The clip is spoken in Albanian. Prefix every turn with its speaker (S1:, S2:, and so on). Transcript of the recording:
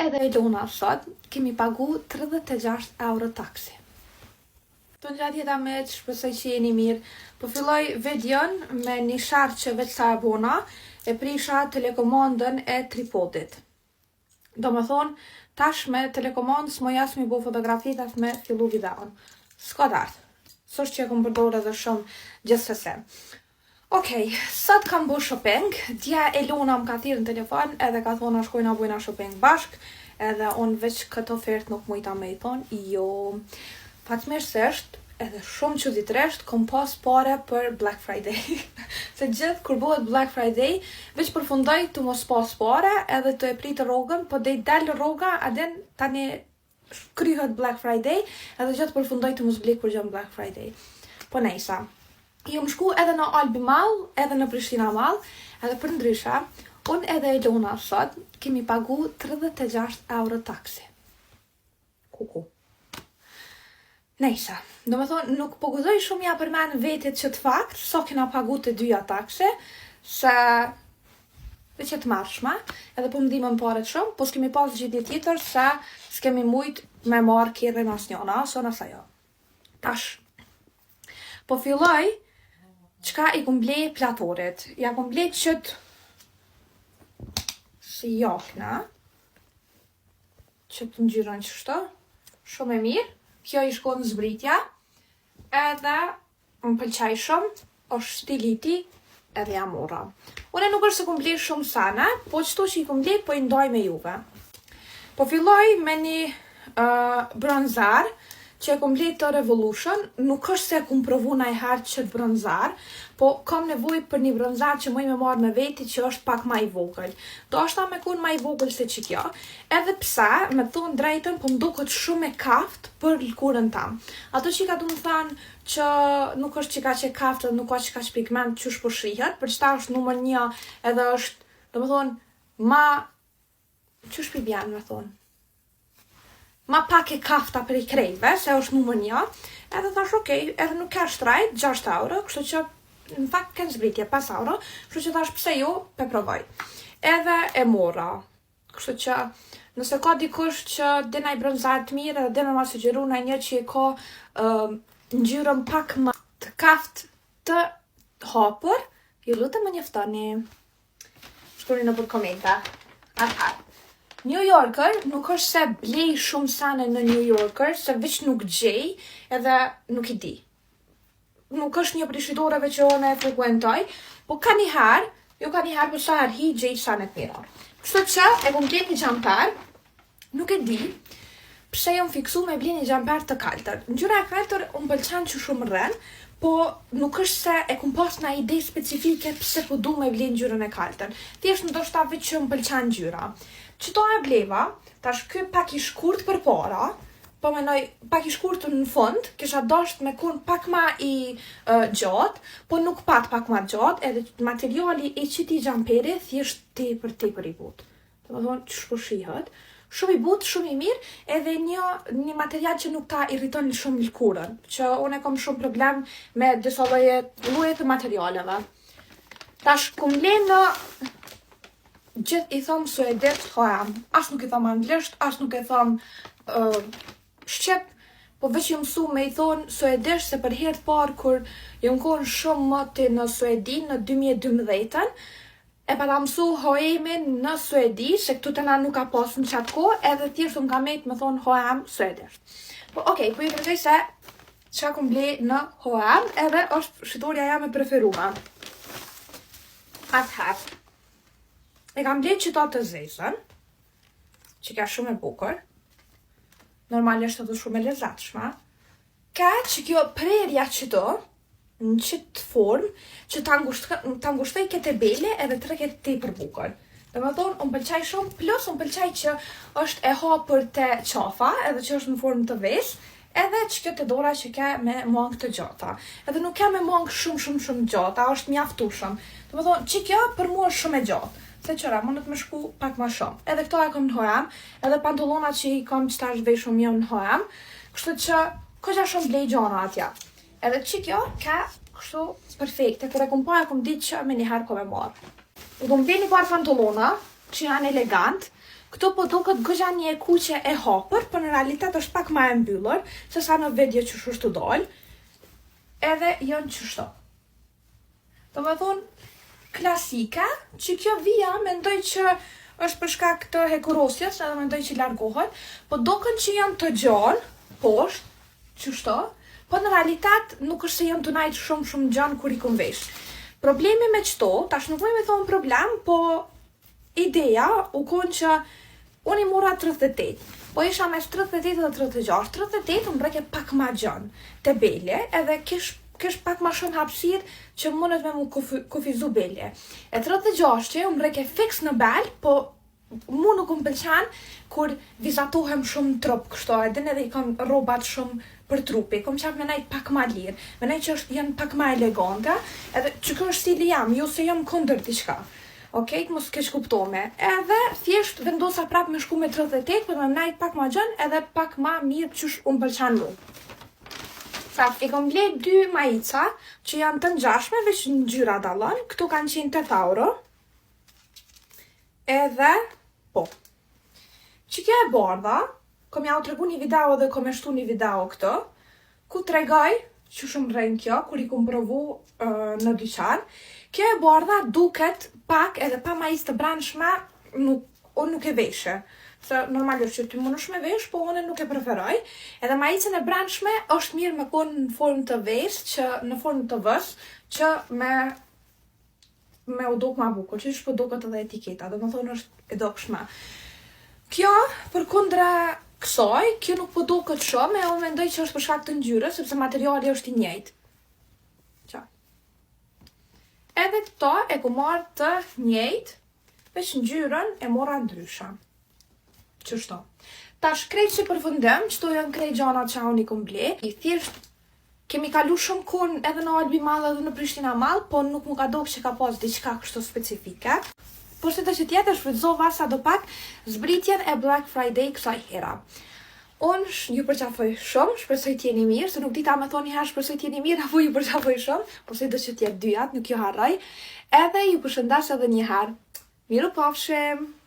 S1: edhe Elona sot, kemi pagu 36 euro taksi. Të gjatë jeta me që shpesoj që jeni mirë. Po filloj videon me një shartë që veç sa e bona, e prisha telekomandën e tripodit. Do me thonë, tash me telekomandë s'mo jasë mi bo fotografit as me fillu videon. S'ka dartë. Sështë që e kom përdojrë edhe shumë gjithsesi. Okej, sot kam bo shopping, dja Elona më ka thirrë në telefon edhe ka thonë a shkojna bujna shopping bashk, edhe unë veç këtë ofertë nuk mujta me i thonë, jo, fatmirësisht, edhe shumë çuditërisht kom pas pare për Black Friday. Se gjithë kur bëhet Black Friday, veç përfundoj të mos pas pare edhe të e pritë rrogën, po dhe i dalë rroga, adin tani kryhet Black Friday, edhe gjithë përfundoj të mos blik për gjën Black Friday. Po nejsa. Jo më shku edhe në Albi Mall, edhe në Prishtina Mall, edhe për ndryshe, unë edhe Elona sot kemi pagu 36 euro taksi. Kuku. Nejsa, do me thonë, nuk po gudoj shumë ja përmen vetit që të fakt, so kena pagu të dyja taksi, se veç e të marshme, edhe po më dimën paret shumë, po s'kemi pas gjithje tjetër se s'kemi mujt me marrë kjerën as njona, so nësa jo. Tash, po filloj, qka i kum ble platorit? Ja kum ble qët si jakna, qët ngjyron qështu, shumë e mirë, kjo i shkon zbritja, edhe më pëlqaj shumë, është stiliti edhe ja mora. Une nuk është se kum ble shumë sana, po qëto që i kum ble, po i ndoj me juve. Po filloj me një bronzar, që e kom ble të Revolution, nuk është se e kom provu najherë qëtë bronzar, po kam nevoj për një bronzar që moj me marrë me veti që është pak ma i vogël. Do është ta me kun ma i vogël se që kjo, edhe pse, me thonë drejtën, po më duket shumë e kaft për lkurën tam. Ato që ka du më thanë që nuk është që ka që kaft edhe nuk ka që ka që pigment që shpo shrihet, për qëta është numër 1 edhe është, do më thonë, ma... që shpi bjanë me thonë? Ma pak e kafta për i krejve, se është numër 1, edhe thash okej, edhe nuk ka shtrajt, 6 euro, kështu që në fakt kënë zbritje 5 euro, kështu që thash pse ju, pe provoj. Edhe e mora, kështu që nëse ka dikush që dina i bronzar të mirë, edhe dina ma sugjeru në një që i ka ngjyrën pak më të kaft të hapur, ju lutem më njoftoni. Shkruani në për komenta. Atëherë. New Yorker nuk është se blej shumë sane në New Yorker, se veç nuk gjej edhe nuk i di. Nuk është një prishidoreve që one e frekuentoj, po ka njëherë, jo ka njëherë për sa herë hi gjej sane të mira. Kështu që e kom blen një gjamper, nuk e di, pse jom fiksu me blen një gjamper të kaltër. Ngjyra e kaltër unë pëlqen që shumë rren, po nuk është se e kom pas na ide specifike pse po du me blen ngjyrën e kaltër. Thjesht ndoshta veç që më pëlqen ngjyra. Qëto e bleva, tash ky pak i shkurt për para, po menoj pak i shkurt në fund, kisha dasht me kun pak ma i gjatë, po nuk pak ma gjatë, edhe materiali i qiti gjamperi thjesht tepër i butë. Të më thonë që shpo shihet, shumë i butë, shumë i mirë, edhe një material që nuk ta irriton shumë lkurën, që unë e kom shumë problem me disa lloje të materialeve. Tash kum le në gjithë i thom suedisht H&M, as nuk i thom anglisht, as nuk i thom shqip, po veç ju mësu me i thonë suedisht, se për herë të parë kur ju më konë shumë mëti në Suedi në 2012, e pa ta mësu H&M në Suedi, se këtu të na nuk ka pas në qatë ko, edhe thjesht më ka mejtë me thonë H&M suedisht. Po okej, po ju përgjej se qa kum ble në H&M, edhe është shitoria jam e preferuar. Atëherë. E kam ble qëto të zezën, që ka shumë e bukur, normalisht edhe shumë e lezatshme, ka që kjo prerja qëto, në qëtë formë, që të angushtoj këtë bele edhe të reket te për bukur. Dhe me thonë, unë pëlqaj shumë, plus unë pëlqaj që është e hapur të qafa, edhe që është në formë të vesë, edhe që kjo të dora që ka me mangë të gjata. Edhe nuk ka me mangë shumë gjata, është mjaftueshëm. Dhe me thonë, që kjo për mua është shumë e gjatë. Se qëra, mundet me shku pak ma shumë. Edhe këto e kom në H&M, edhe pantolona që i kom që tash vej shumë jo në H&M, kështu që këgja shumë blej gjana atja. Edhe që kjo ka kështu perfekte, kër e kom ditë që me njëherë kom e marë. U kom blej një parë pantolona, që janë elegant, Këtu po duket goxha një kuqe e hapur, por në realitet është pak më e mbyllur, se sa në video që shtu dal. Edhe janë qështu. Do më thonë, klasika, që kjo vija mendoj që është për shkak të hekurosjes, edhe mendoj që largohet, po doken që janë të gjallë, poshtë, qështu, po në realitet nuk është se janë të najtë shumë gjallë kur i kom vesh. Problemi me qëto, tash nuk me thonë problem, po ideja u konë që unë i mora 38, po isha mes 38 dhe 36, 38 më breke pak ma gjallë, të bele, edhe kish pak ma shumë hapësirë që mundet me mu kufizu bele. E 36 që më breke fix në bel, po mu nuk më pëlqen kur vizatohem shumë trup kështu, edhe edhe i kam robat shumë për trupi, kom qap me najt pak ma lirë, me najt që janë pak ma elegante, edhe që kjo është stili jam, ju se jam kondër diçka. Okej, mos keq kuptome. Edhe thjesht vendosa prap me shku me 38, për me najt pak ma gjën, edhe pak ma mirë qysh unë pëlqen mu. Prap, i kom blej 2 majica, që janë të ngjashme, veç në ngjyra dallon, këtu kanë qenë 8 euro. Edhe, po. Që kjo e bardha, kom ja u tregu një video dhe kom e shtu një video këto, ku tregoj që shumë rejnë kjo, kur i kom provu në dyqan. Kjo e bardha duket pak edhe pa majic të brendshme, unë nuk e veshe. Se normalisht që ty më nush me vesh, po unë nuk e preferoj. Edhe majicën e brendshme është mirë me konë në formë të vesh, që në formë të vës, që me u duk ma bukur, që po duket edhe etiketa, dhe më thonë është e dokshme. Kjo, për kundra kësaj, kjo nuk po duket shumë, e unë mendoj që është për shkak të ngjyrës, sepse materiali është i njëjtë. Qa. Edhe këto e ku marrë të njëjtë, veç ngjyrën e mora ndrysha. Qështu. Tash krejt që përfundëm, qëto janë krejt gjanat që unë i kom ble. I thjesht kemi kalu shumë kun edhe në Albi Madhe edhe në Prishtina Madhe, po nuk mu ka dok që ka pas diçka kështu specifike. Por se të që tjetër shfrytëzova sa do pak zbritjen e Black Friday kësaj hera. Unë ju përqafoj shumë, shpresoj t'jeni mirë, se nuk dita me thoni herë shpresoj t'jeni mirë, apo ju përqafoj shumë, por se do që t'jetë dyjat, nuk ju harroj. Edhe ju përshëndas edhe një herë. Miru pafshim!